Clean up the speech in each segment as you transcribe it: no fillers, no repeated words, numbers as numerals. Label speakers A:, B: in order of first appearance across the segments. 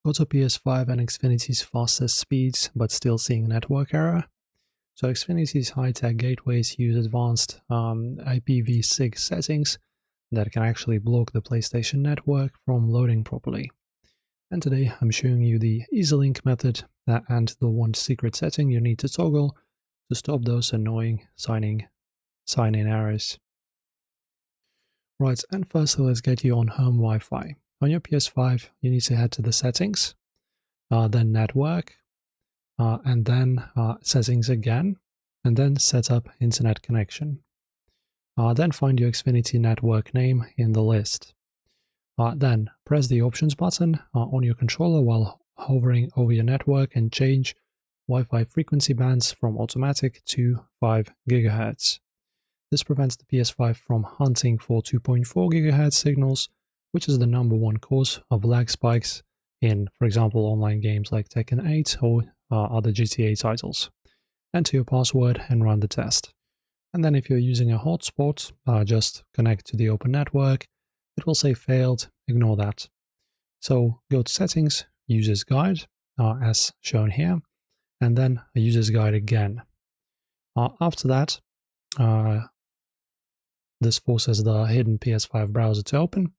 A: Go to PS5 and Xfinity's fastest speeds, but still seeing network error. So Xfinity's high-tech gateways use advanced IPv6 settings that can actually block the PlayStation network from loading properly. And today I'm showing you the EasyLink method and the one secret setting you need to toggle to stop those annoying sign-in errors. Right, and firstly let's get you on home Wi-Fi. On your PS5 you need to head to the settings, then network, and then settings again, and then set up internet connection. Then find your Xfinity network name in the list. Then press the options button on your controller while hovering over your network and change Wi-Fi frequency bands from automatic to 5 GHz. This prevents the PS5 from hunting for 2.4 GHz signals, which is the #1 cause of lag spikes in, for example, online games like Tekken 8 or other GTA titles. Enter your password and run the test. And then if you're using a hotspot, just connect to the open network. It will say failed, ignore that. So go to settings, users guide, as shown here, and then a users guide again. After that, this forces the hidden PS5 browser to open.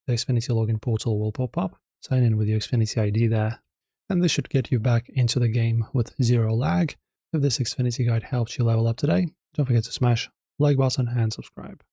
A: The Xfinity login portal will pop up. Sign in with your Xfinity ID there. And this should get you back into the game with zero lag. If this Xfinity guide helped you level up today, don't forget to smash the like button and subscribe.